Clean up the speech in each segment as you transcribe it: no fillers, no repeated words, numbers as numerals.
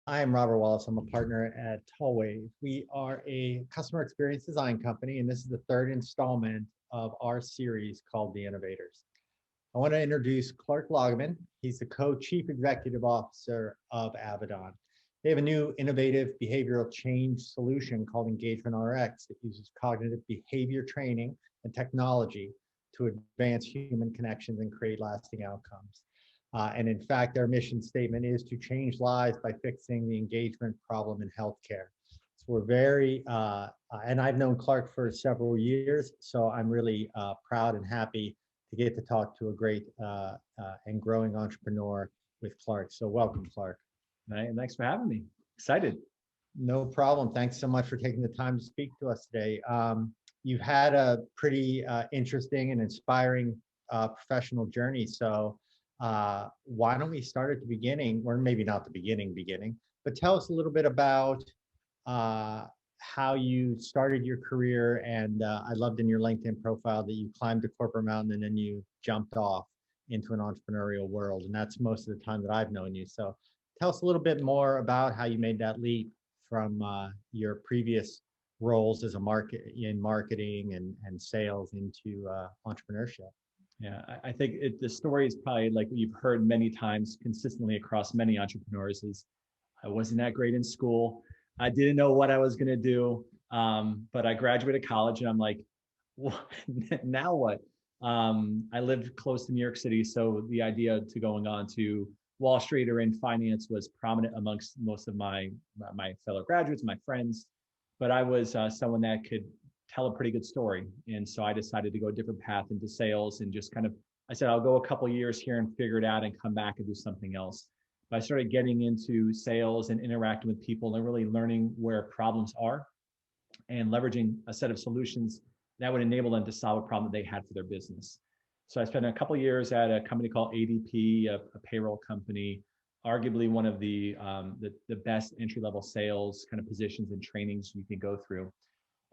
I am Robert Wallace. I'm a partner at Tallwave. We are a customer experience design company, and this is the third installment of our series called The Innovators. I want to introduce Clark Lagemann. He's the co-chief executive officer of Avidon. They have a new innovative behavioral change solution called Engagement RX that uses cognitive behavior training and technology to advance human connections and create lasting outcomes. And in fact, their mission statement is to change lives by fixing the engagement problem in healthcare. So we're very, and I've known Clark for several years, so I'm really proud and happy to get to talk to a great and growing entrepreneur with Clark. So welcome, Clark. Thanks for having me. Excited. No problem. Thanks so much for taking the time to speak to us today. You've had a pretty interesting and inspiring professional journey. So why don't we start at the beginning, or maybe not the beginning, but tell us a little bit about how you started your career. And I loved in your LinkedIn profile that you climbed a corporate mountain and then you jumped off into an entrepreneurial world. And that's most of the time that I've known you. So tell us a little bit more about how you made that leap from your previous roles as in marketing and sales into entrepreneurship. Yeah, I think the story is probably like you've heard many times consistently across many entrepreneurs is I wasn't that great in school. I didn't know what I was going to do, but I graduated college and I'm like, now what? I lived close to New York City, so the idea to going on to Wall Street or in finance was prominent amongst most of my fellow graduates, my friends, but I was someone that could tell a pretty good story. And so I decided to go a different path into sales and just I said, I'll go a couple of years here and figure it out and come back and do something else. But I started getting into sales and interacting with people and really learning where problems are and leveraging a set of solutions that would enable them to solve a problem that they had for their business. So I spent a couple of years at a company called ADP, a payroll company, arguably one of the best entry-level sales kind of positions and trainings you can go through.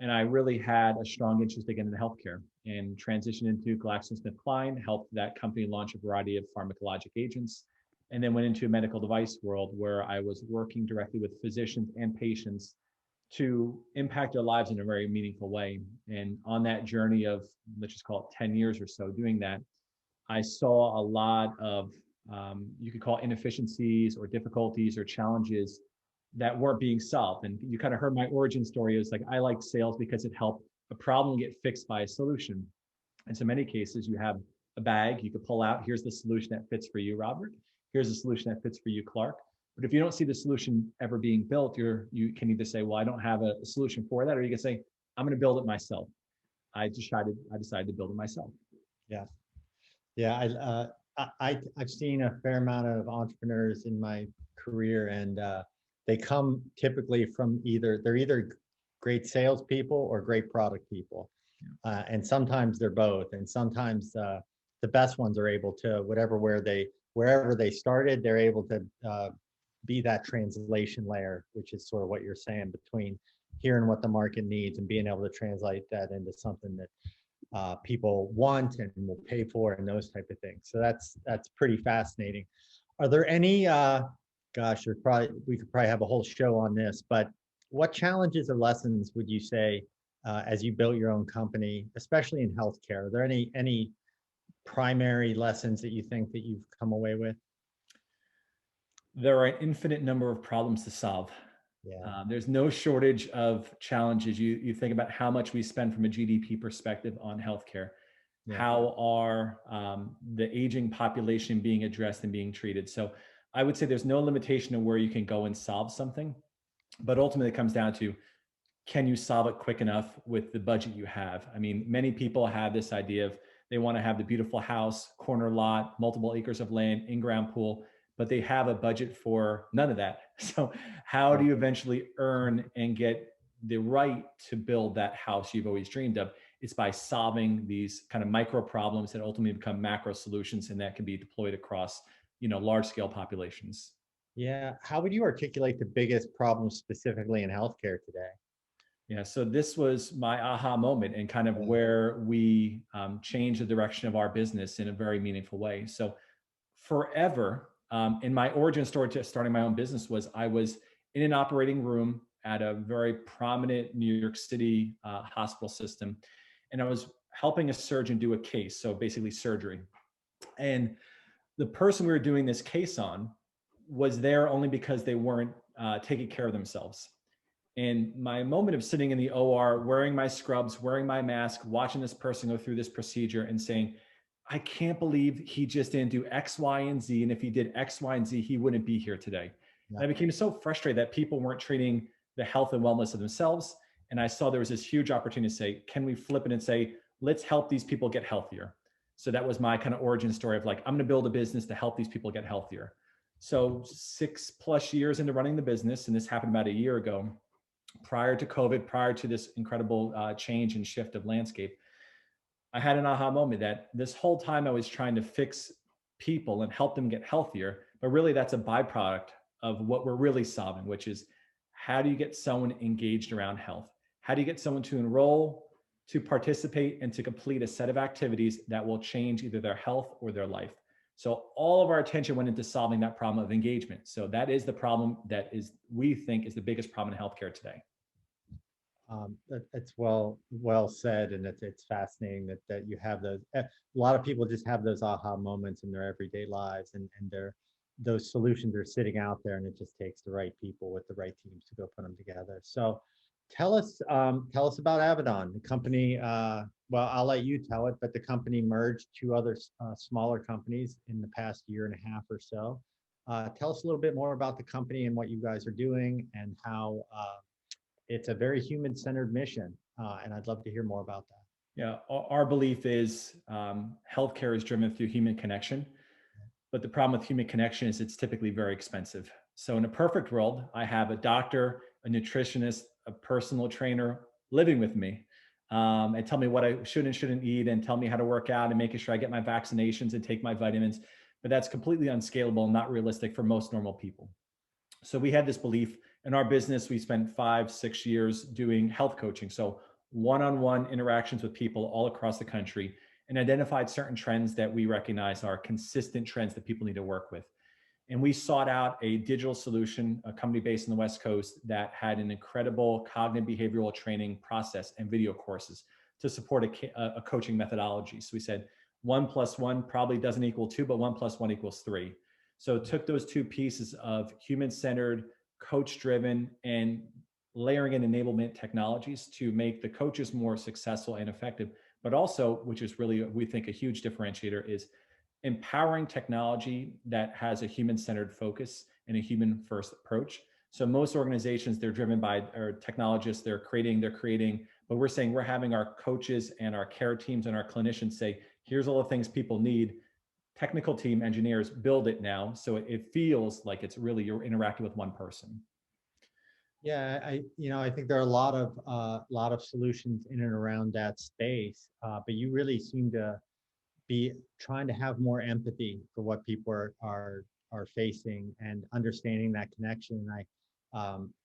And I really had a strong interest again in healthcare and transitioned into GlaxoSmithKline, helped that company launch a variety of pharmacologic agents, and then went into a medical device world where I was working directly with physicians and patients to impact their lives in a very meaningful way. And on that journey of, let's just call it 10 years or so doing that, I saw a lot of, you could call it inefficiencies or difficulties or challenges that weren't being solved. And you kind of heard my origin story. It was like, I liked sales because it helped a problem get fixed by a solution. And so many cases you have a bag you could pull out. Here's the solution that fits for you, Robert. Here's the solution that fits for you, Clark. But if you don't see the solution ever being built, you can either say, well, I don't have a solution for that, or you can say, I'm going to build it myself. I decided to build it myself. Yeah. Yeah. I've seen a fair amount of entrepreneurs in my career, and they come typically from they're either great salespeople or great product people. And sometimes they're both. And sometimes the best ones are able to, wherever they started, they're able to be that translation layer, which is sort of what you're saying, between hearing what the market needs and being able to translate that into something that people want and will pay for and those type of things. So that's pretty fascinating. Are there any, gosh, we could probably have a whole show on this, but what challenges or lessons would you say as you built your own company, especially in healthcare? Are there any primary lessons that you think that you've come away with? There are an infinite number of problems to solve. Yeah. There's no shortage of challenges. You think about how much we spend from a GDP perspective on healthcare. Yeah. How are the aging population being addressed and being treated? So I would say there's no limitation of where you can go and solve something, but ultimately it comes down to, can you solve it quick enough with the budget you have? I mean, many people have this idea of they want to have the beautiful house, corner lot, multiple acres of land, in-ground pool, but they have a budget for none of that. So how do you eventually earn and get the right to build that house you've always dreamed of? It's by solving these kind of micro problems that ultimately become macro solutions, and that can be deployed across, large scale populations. Yeah. How would you articulate the biggest problems specifically in healthcare today? Yeah, so this was my aha moment and kind of where we changed the direction of our business in a very meaningful way. So forever, And my origin story to starting my own business was I was in an operating room at a very prominent New York City hospital system, and I was helping a surgeon do a case, so basically surgery. And the person we were doing this case on was there only because they weren't taking care of themselves. And my moment of sitting in the OR, wearing my scrubs, wearing my mask, watching this person go through this procedure and saying, I can't believe he just didn't do X, Y, and Z. And if he did X, Y, and Z, he wouldn't be here today. Yeah. And I became so frustrated that people weren't treating the health and wellness of themselves. And I saw there was this huge opportunity to say, can we flip it and say, let's help these people get healthier? So that was my kind of origin story of like, I'm going to build a business to help these people get healthier. So 6+ years into running the business, and this happened about a year ago, prior to COVID, prior to this incredible change and shift of landscape, I had an aha moment that this whole time I was trying to fix people and help them get healthier, but really that's a byproduct of what we're really solving, which is how do you get someone engaged around health? How do you get someone to enroll, to participate, and to complete a set of activities that will change either their health or their life? So all of our attention went into solving that problem of engagement. So that is the problem that is, we think, is the biggest problem in healthcare today. It's well said, and it's fascinating that you have those. A lot of people just have those aha moments in their everyday lives, and those solutions are sitting out there, and it just takes the right people with the right teams to go put them together. So, tell us about Avidon, the company. Well, I'll let you tell it, but the company merged two other smaller companies in the past year and a half or so. Tell us a little bit more about the company and what you guys are doing, and how it's a very human-centered mission, and I'd love to hear more about that. Yeah, our belief is healthcare is driven through human connection, but the problem with human connection is it's typically very expensive. So in a perfect world, I have a doctor, a nutritionist, a personal trainer living with me, and tell me what I should and shouldn't eat, and tell me how to work out, and making sure I get my vaccinations and take my vitamins. But that's completely unscalable and not realistic for most normal people. So we had this belief in our business. We spent 5-6 years doing health coaching. So one-on-one interactions with people all across the country, and identified certain trends that we recognize are consistent trends that people need to work with. And we sought out a digital solution, a company based in the West Coast that had an incredible cognitive behavioral training process and video courses to support a coaching methodology. So we said 1 + 1 probably doesn't equal 2, but 1 + 1 = 3. So it took those two pieces of human-centered, coach-driven, and layering in enablement technologies to make the coaches more successful and effective, but also, which is really, we think, a huge differentiator, is empowering technology that has a human-centered focus and a human-first approach. So most organizations, they're driven by our technologists, they're creating, but we're saying we're having our coaches and our care teams and our clinicians say, here's all the things people need. Technical team engineers build it now, so it feels like it's really, you're interacting with one person. Yeah, I think there are a lot of solutions in and around that space, but you really seem to be trying to have more empathy for what people are facing and understanding that connection.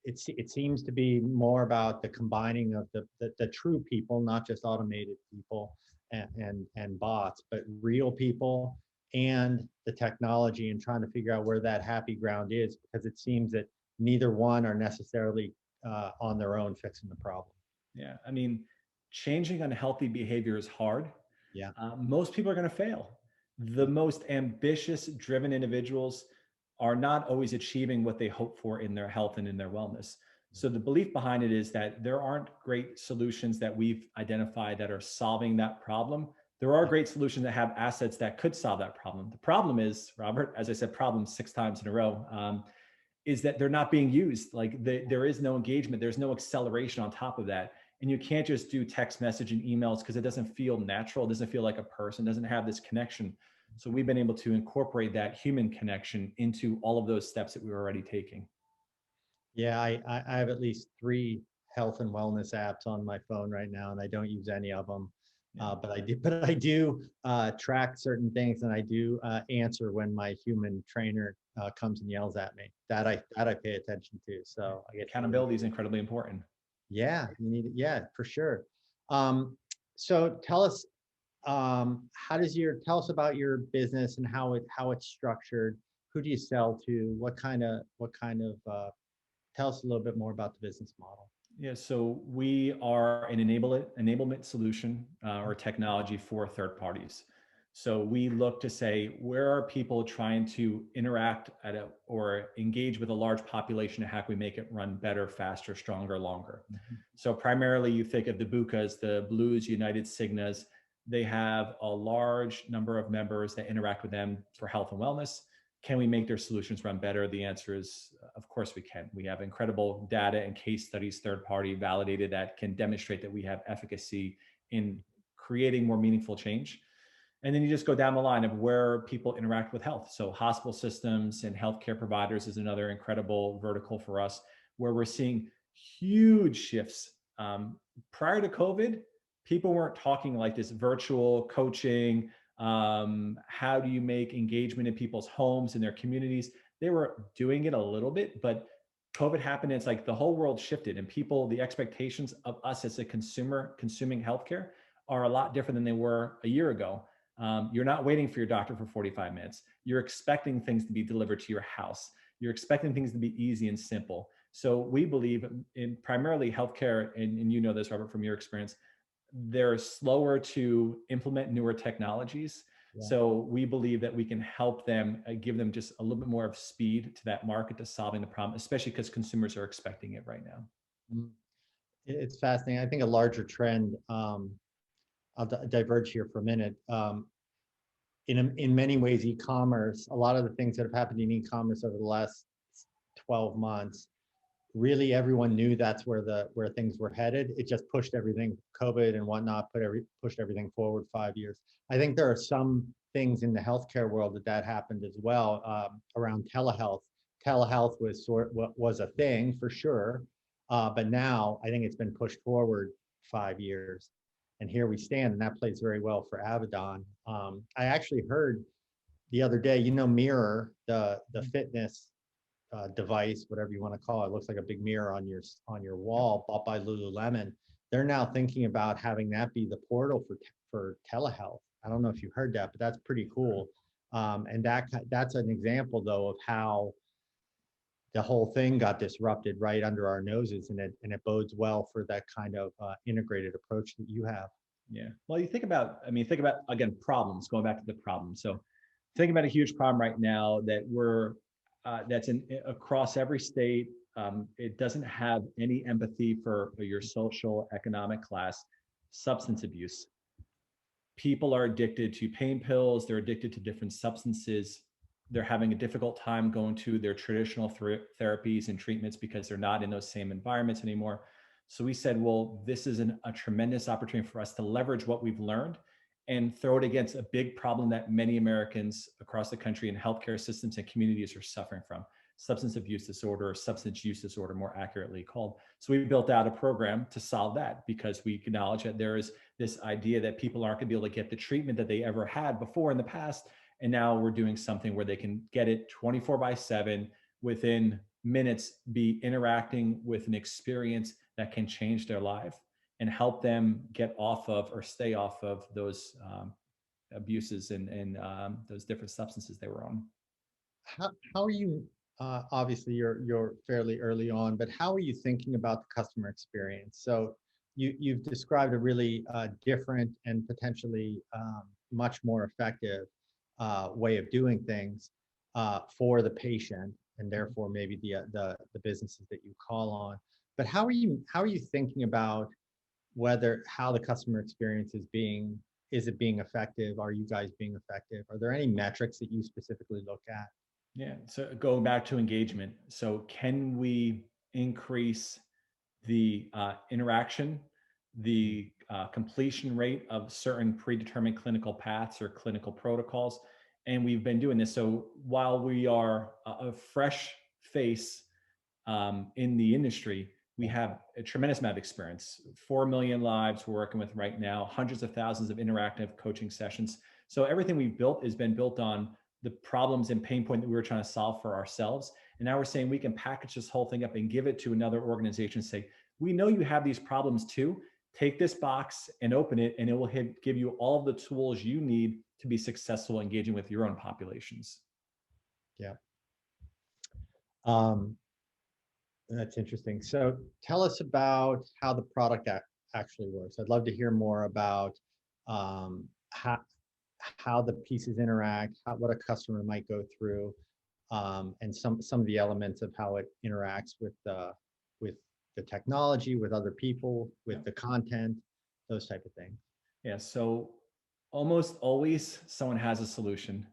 It seems to be more about the combining of the true people, not just automated people and bots, but real people and the technology, and trying to figure out where that happy ground is, because it seems that neither one are necessarily on their own fixing the problem. Yeah, I mean, changing unhealthy behavior is hard. Yeah. Most people are going to fail. The most ambitious, driven individuals are not always achieving what they hope for in their health and in their wellness. So the belief behind it is that there aren't great solutions that we've identified that are solving that problem. There are great solutions that have assets that could solve that problem. The problem is, Robert, as I said, problem 6 times in a row, is that they're not being used. Like there is no engagement, there's no acceleration on top of that. And you can't just do text message and emails because it doesn't feel natural. It doesn't feel like a person, doesn't have this connection. So we've been able to incorporate that human connection into all of those steps that we were already taking. Yeah, I have at least 3 health and wellness apps on my phone right now, and I don't use any of them. But I do track certain things, and I do answer when my human trainer comes and yells at me. That I pay attention to. So I get Accountability is incredibly important. Yeah, you need it. Yeah, for sure. So tell us, tell us about your business and how it's structured. Who do you sell to? Tell us a little bit more about the business model. Yeah, so we are an enablement solution or technology for third parties. So we look to say, where are people trying to interact or engage with a large population, and how can we make it run better, faster, stronger, longer? Mhm. So primarily you think of the BUCAs, the Blues, United, Cignas. They have a large number of members that interact with them for health and wellness. Can we make their solutions run better? The answer is, of course we can. We have incredible data and case studies, third party validated, that can demonstrate that we have efficacy in creating more meaningful change. And then you just go down the line of where people interact with health. So hospital systems and healthcare providers is another incredible vertical for us, where we're seeing huge shifts. Prior to COVID, people weren't talking like this virtual coaching. How do you make engagement in people's homes and their communities? They were doing it a little bit, but COVID happened. And it's like the whole world shifted, and people, the expectations of us as a consumer consuming healthcare are a lot different than they were a year ago. You're not waiting for your doctor for 45 minutes. You're expecting things to be delivered to your house. You're expecting things to be easy and simple. So we believe in primarily healthcare, and you know this, Robert, from your experience, they're slower to implement newer technologies. Yeah. So we believe that we can help them, give them just a little bit more of speed to that market, to solving the problem, especially because consumers are expecting it right now. Mm. It's fascinating. I think a larger trend, I'll diverge here for a minute. In many ways, e-commerce, a lot of the things that have happened in e-commerce over the last 12 months, really everyone knew that's where things were headed. It just pushed everything, COVID and whatnot, pushed everything forward 5 years. I think there are some things in the healthcare world that happened as well, around telehealth. Telehealth was a thing for sure, but now I think it's been pushed forward 5 years, and here we stand, and that plays very well for Avidon. I actually heard the other day, Mirror, the fitness device, whatever you want to call it. It looks like a big mirror on your wall, bought by Lululemon. They're now thinking about having that be the portal for telehealth. I don't know if you heard that, but that's pretty cool. And that's an example, though, of how the whole thing got disrupted right under our noses, and it bodes well for that kind of integrated approach that you have. Yeah. Well, think about again, problems, going back to the problem. So think about a huge problem right now that that's across every state. It doesn't have any empathy for your social economic class: substance abuse. People are addicted to pain pills. They're addicted to different substances. They're having a difficult time going to their traditional therapies and treatments because they're not in those same environments anymore. So we said, well, this is a tremendous opportunity for us to leverage what we've learned and throw it against a big problem that many Americans across the country and healthcare systems and communities are suffering from: substance abuse disorder, or substance use disorder, more accurately called. So we built out a program to solve that, because we acknowledge that there is this idea that people aren't going to be able to get the treatment that they ever had before in the past. And now we're doing something where they can get it 24/7, within minutes, be interacting with an experience that can change their life and help them get off of or stay off of those abuses and those different substances they were on. How are you? Obviously, you're fairly early on, but how are you thinking about the customer experience? So you've described a really different and potentially much more effective way of doing things for the patient, and therefore maybe the businesses that you call on. But how are you thinking about how the customer experience is being? Is it being effective? Are you guys being effective? Are there any metrics that you specifically look at? Yeah. So going back to engagement. So can we increase the interaction, the completion rate of certain predetermined clinical paths or clinical protocols? And we've been doing this. So while we are a fresh face in the industry, we have a tremendous amount of experience. 4 million lives we're working with right now, hundreds of thousands of interactive coaching sessions. So everything we've built has been built on the problems and pain point that we were trying to solve for ourselves. And now we're saying we can package this whole thing up and give it to another organization and say, we know you have these problems too. Take this box and open it, and it will give you all of the tools you need to be successful engaging with your own populations. Yeah. Um, that's interesting. So tell us about how the product actually works. I'd love to hear more about um, how the pieces interact, what a customer might go through, and some of the elements of how it interacts with the technology, with other people, with the content, those type of things. Yeah, so almost always someone has a solution.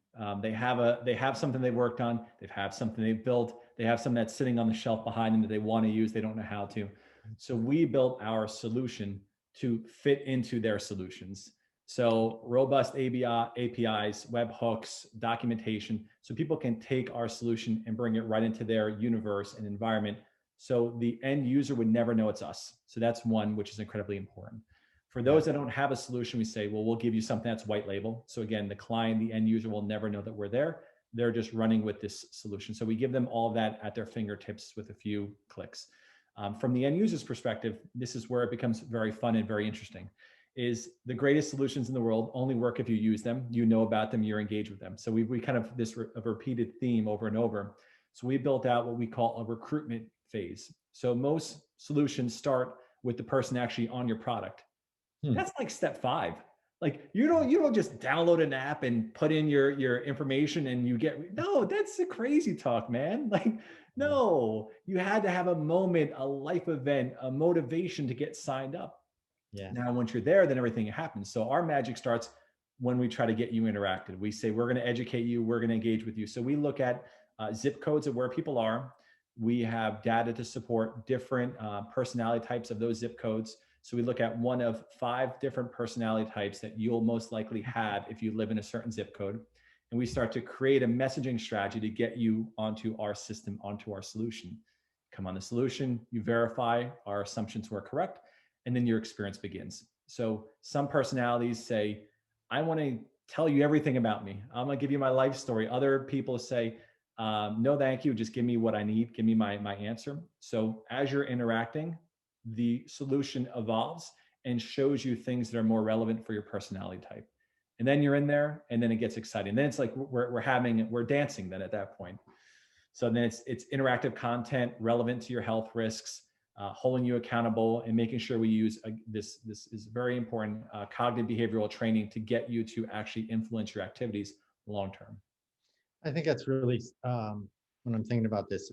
They have something they worked on, they have something they've built, they have something that's sitting on the shelf behind them that they want to use, they don't know how to. So we built our solution to fit into their solutions. So robust APIs, webhooks, documentation, so people can take our solution and bring it right into their universe and environment. So the end user would never know it's us. So that's one, which is incredibly important. For those that don't have a solution, we say, well, we'll give you something that's white label. So again, the client, the end user will never know that we're there. They're just running with this solution. So we give them all of that at their fingertips with a few clicks. From the end user's perspective, this is where it becomes very fun and very interesting. Is the greatest solutions in the world only work if you use them, you know about them, you're engaged with them. So we kind of a repeated theme over and over. So we built out what we call a recruitment phase. So most solutions start with the person actually on your product. That's like step 5. Like you don't just download an app and put in your information and you get, no, that's a crazy talk, man. Like, no, you had to have a moment, a life event, a motivation to get signed up. Yeah. Now, once you're there, then everything happens. So our magic starts when we try to get you interacted. We say, we're going to educate you. We're going to engage with you. So we look at zip codes of where people are. We have data to support different personality types of those zip codes. So we look at one of 5 different personality types that you'll most likely have if you live in a certain zip code. And we start to create a messaging strategy to get you onto our system, onto our solution. Come on the solution, you verify our assumptions were correct, and then your experience begins. So some personalities say, I want to tell you everything about me. I'm going to give you my life story. Other people say, no, thank you. Just give me what I need. Give me my answer. So as you're interacting, the solution evolves and shows you things that are more relevant for your personality type. And then you're in there and then it gets exciting. Then it's like we're dancing then at that point. So then it's interactive content relevant to your health risks, holding you accountable and making sure we use this is very important cognitive behavioral training to get you to actually influence your activities long term. I think that's really when I'm thinking about this,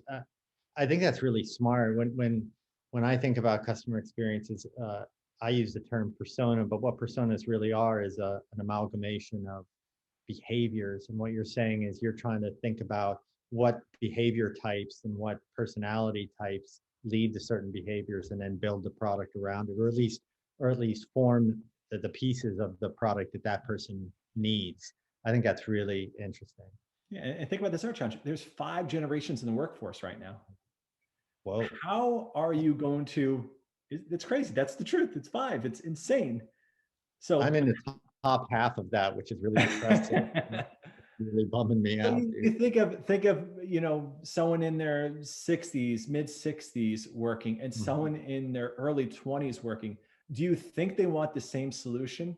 I think that's really smart. When I think about customer experiences, I use the term persona, but what personas really are is an amalgamation of behaviors. And what you're saying is you're trying to think about what behavior types and what personality types lead to certain behaviors, and then build the product around it, or at least form the pieces of the product that that person needs. I think that's really interesting. Yeah, and think about the search engine. There's 5 generations in the workforce right now. Whoa. How are you going to, it's crazy. That's the truth. It's 5. It's insane. So I'm in the top half of that, which is really depressing. Really bumming me out. You think of, someone in their 60s, mid 60s working and someone in their early 20s working. Do you think they want the same solution?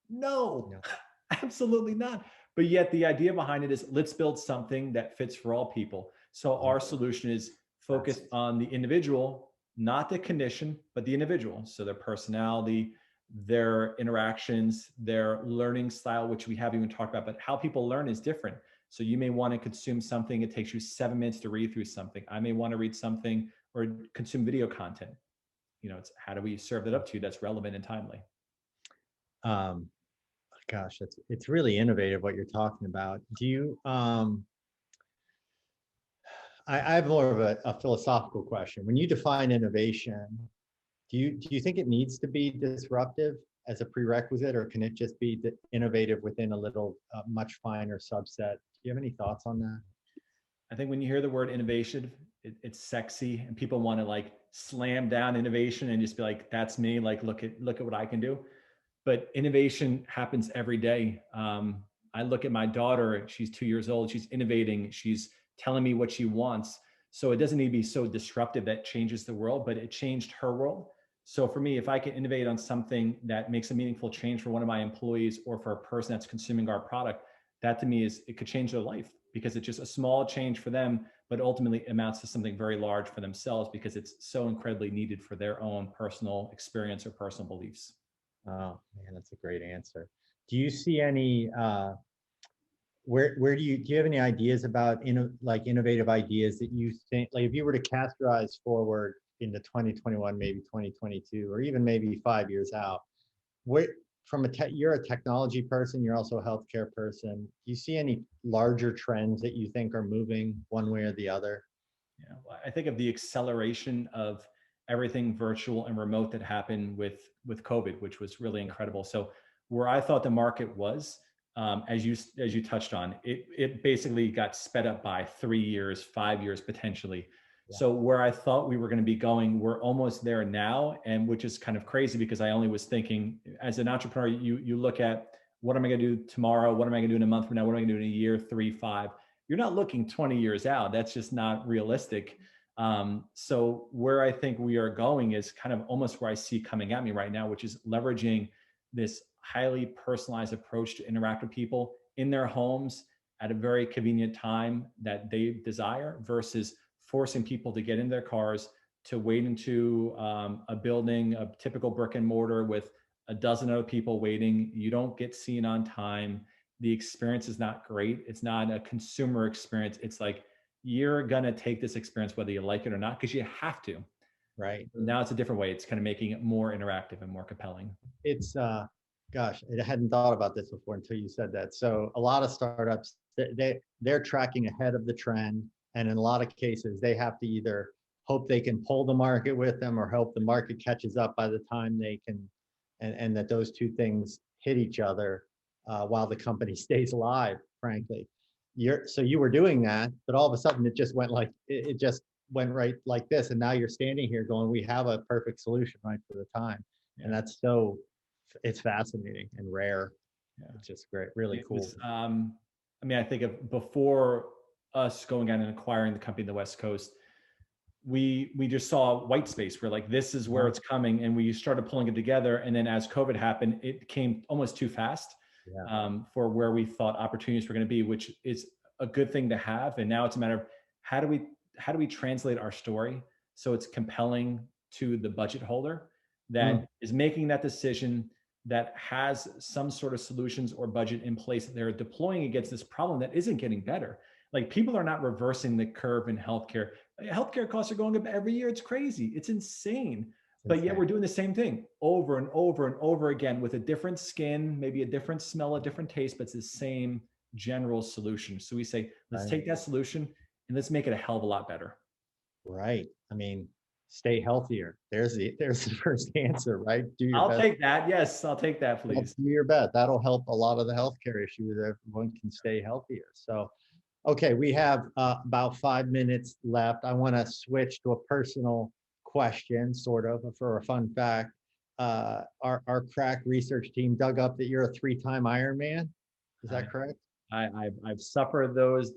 No. Absolutely not. But yet the idea behind it is let's build something that fits for all people. So our solution is focused on the individual, not the condition, but the individual. So their personality, their interactions, their learning style, which we haven't even talked about, but how people learn is different. So you may want to consume something. It takes you 7 minutes to read through something. I may want to read something or consume video content. It's how do we serve that up to you that's relevant and timely? Gosh, it's really innovative what you're talking about. Do you I have more of a philosophical question. When you define innovation, do you think it needs to be disruptive as a prerequisite, or can it just be innovative within a little much finer subset? Do you have any thoughts on that? I think when you hear the word innovation, it's sexy and people want to like slam down innovation and just be like, that's me. Like, look at what I can do. But innovation happens every day. I look at my daughter, she's 2 years old. She's innovating. She's telling me what she wants. So it doesn't need to be so disruptive that changes the world, but it changed her world. So for me, if I can innovate on something that makes a meaningful change for one of my employees or for a person that's consuming our product, that to me it could change their life. because it's just a small change for them, but ultimately amounts to something very large for themselves because it's so incredibly needed for their own personal experience or personal beliefs. Oh man, that's a great answer. Do you see any where do you have any ideas about like innovative ideas that you think, like if you were to cast your eyes forward into 2021, maybe 2022, or even maybe 5 years out, where from you're a technology person, you're also a healthcare person. Do you see any larger trends that you think are moving one way or the other? Yeah, well, I think of the acceleration of everything virtual and remote that happened with COVID, which was really incredible. So where I thought the market was, as you touched on, it basically got sped up by 3 years, 5 years potentially. Yeah. So where I thought we were going to be going, we're almost there now, and which is kind of crazy because I only was thinking as an entrepreneur, you look at what am I going to do tomorrow? What am I going to do in a month from now? What am I going to do in a year, 3, 5? You're not looking 20 years out. That's just not realistic. So where I think we are going is kind of almost where I see coming at me right now, which is leveraging this highly personalized approach to interact with people in their homes at a very convenient time that they desire versus forcing people to get in their cars, to wait into a building, a typical brick and mortar with a dozen other people waiting. You don't get seen on time. The experience is not great. It's not a consumer experience. It's like you're going to take this experience whether you like it or not because you have to. Right. Now it's a different way. It's kind of making it more interactive and more compelling. It's gosh, I hadn't thought about this before until you said that. So a lot of startups, they're tracking ahead of the trend, and in a lot of cases they have to either hope they can pull the market with them or hope the market catches up by the time they can, and that those two things hit each other while the company stays alive, frankly. So you were doing that, but all of a sudden it just went like it just went right like this, and now you're standing here going, we have a perfect solution right for the time. Yeah. And that's so, it's fascinating and rare. Yeah. It's just great, really It cool. was, I mean, I think of before us going out and acquiring the company in the West Coast, we just saw white space. We're like, this is where it's coming, and we started pulling it together. And then as COVID happened, it came almost too fast for where we thought opportunities were going to be, which is a good thing to have. And now it's a matter of how do we translate our story so it's compelling to the budget holder that is making that decision, that has some sort of solutions or budget in place that they're deploying against this problem that isn't getting better. Like people are not reversing the curve in healthcare. Healthcare costs are going up every year. It's crazy. It's insane. But yet we're doing the same thing over and over and over again with a different skin, maybe a different smell, a different taste, but it's the same general solution. So we say, let's take that solution and let's make it a hell of a lot better. Right. I mean, stay healthier. There's the first answer, right? Do your I'll best. take that. Yes, I'll take that, please. Do your best. That'll help a lot of the healthcare issues. Everyone can stay healthier. So, okay, we have about 5 minutes left. I want to switch to a personal question, sort of, for a fun fact. Our crack research team dug up that you're a 3-time Ironman. Is that correct? I've suffered those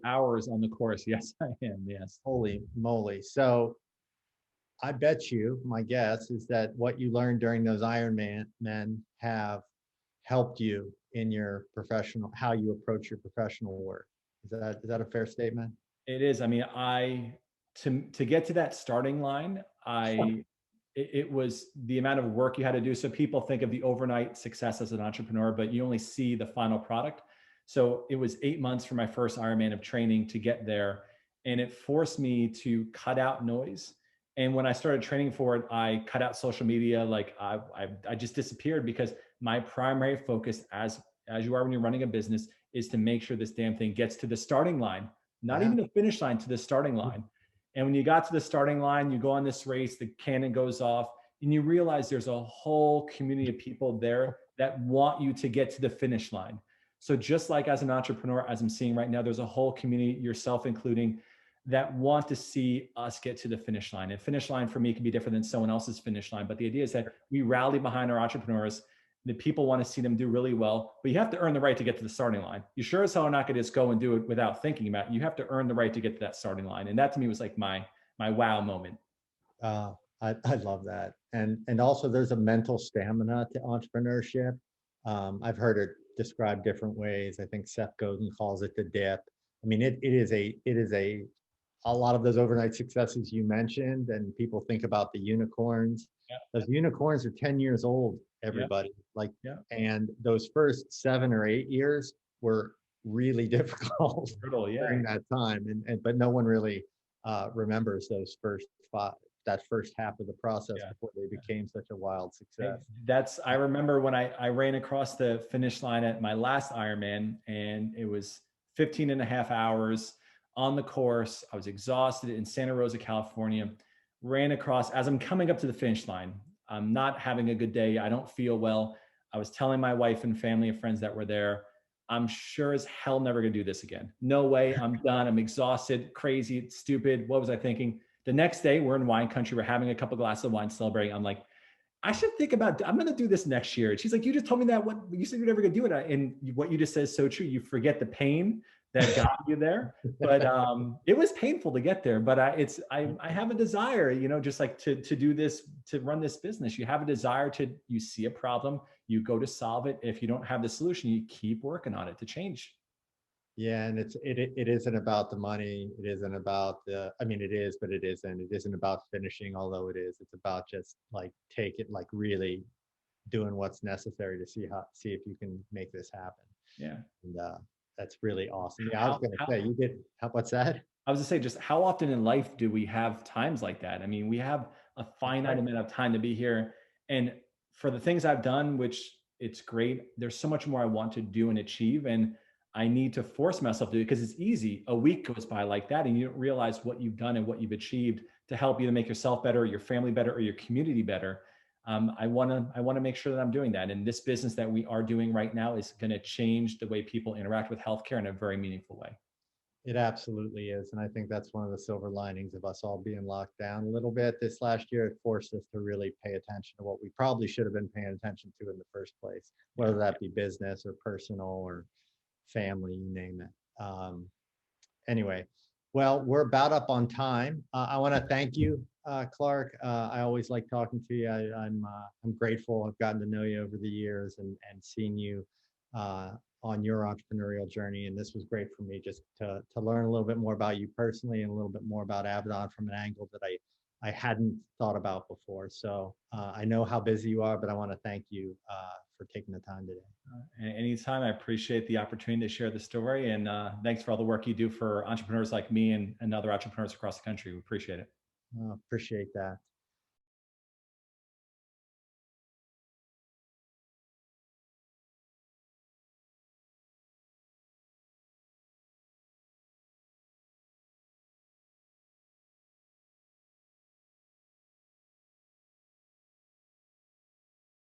hours on the course. Yes, I am. Yes. Holy moly! So I bet you, my guess is that what you learned during those Ironman men have helped you in your professional, how you approach your professional work. Is that a fair statement? It is. I mean, to get to that starting line, it was the amount of work you had to do. So people think of the overnight success as an entrepreneur, but you only see the final product. So it was 8 months for my first Ironman of training to get there. And it forced me to cut out noise. And when I started training for it, I cut out social media. Like I just disappeared because my primary focus, as you are when you're running a business, is to make sure this damn thing gets to the starting line, not even the finish line, to the starting line. And when you got to the starting line, you go on this race, the cannon goes off, and you realize there's a whole community of people there that want you to get to the finish line. So just like as an entrepreneur, as I'm seeing right now, there's a whole community, yourself including, that want to see us get to the finish line. And finish line for me can be different than someone else's finish line. But the idea is that we rally behind our entrepreneurs. The people want to see them do really well, but you have to earn the right to get to the starting line. You sure as hell are not going to just go and do it without thinking about it. You have to earn the right to get to that starting line. And that to me was like my wow moment. I love that. And also there's a mental stamina to entrepreneurship. I've heard it described different ways. I think Seth Godin calls it the dip. I mean, a lot of those overnight successes you mentioned, and people think about the unicorns. Yeah. Those unicorns are 10 years old, Yeah. everybody. Like, Yeah. and those first 7 or 8 years were really difficult Brutal. Yeah. during that time. But no one really remembers those first that first half of the process Yeah. before they became such a wild success. I remember when I ran across the finish line at my last Ironman, and it was 15 and a half hours on the course. I was exhausted in Santa Rosa, California. Ran across as I'm coming up to the finish line. I'm not having a good day. I don't feel well. I was telling my wife and family and friends that were there, I'm sure as hell never gonna do this again. No way, I'm done. I'm exhausted, crazy, stupid. What was I thinking? The next day, we're in wine country. We're having a couple glasses of wine, celebrating. I'm like, I should think about, I'm going to do this next year. And she's like, you just told me that, what you said you're never going to do it. And what you just said is so true. You forget the pain that got you there. But it was painful to get there. But I have a desire, you know, just like to do this, to run this business. You have a desire you see a problem, you go to solve it. If you don't have the solution, you keep working on it to change. Yeah, and it isn't about the money. It isn't about I mean, it is, but it isn't. It isn't about finishing, although it is. It's about just like like really doing what's necessary to see if you can make this happen. Yeah. And that's really awesome. Yeah, I was gonna say you did. What's that? I was to say, just how often in life do we have times like that? I mean, we have a finite amount of time to be here. And for the things I've done, which it's great, there's so much more I want to do and achieve. And I need to force myself to do it because it's easy. A week goes by like that, and you don't realize what you've done and what you've achieved to help either make yourself better, your family better, or your community better. I want to make sure that I'm doing that. And this business that we are doing right now is going to change the way people interact with healthcare in a very meaningful way. It absolutely is. And I think that's one of the silver linings of us all being locked down a little bit this last year. It forced us to really pay attention to what we probably should have been paying attention to in the first place, whether that be business or personal or family, you name it. Anyway, well, we're about up on time. I want to thank you, Clark. I always like talking to you. I'm grateful. I've gotten to know you over the years and seen you on your entrepreneurial journey. And this was great for me just to learn a little bit more about you personally and a little bit more about Avidon from an angle that I hadn't thought about before. So I know how busy you are, but I want to thank you for taking the time today. Anytime. I appreciate the opportunity to share the story. And thanks for all the work you do for entrepreneurs like me and other entrepreneurs across the country. We appreciate it. Appreciate that.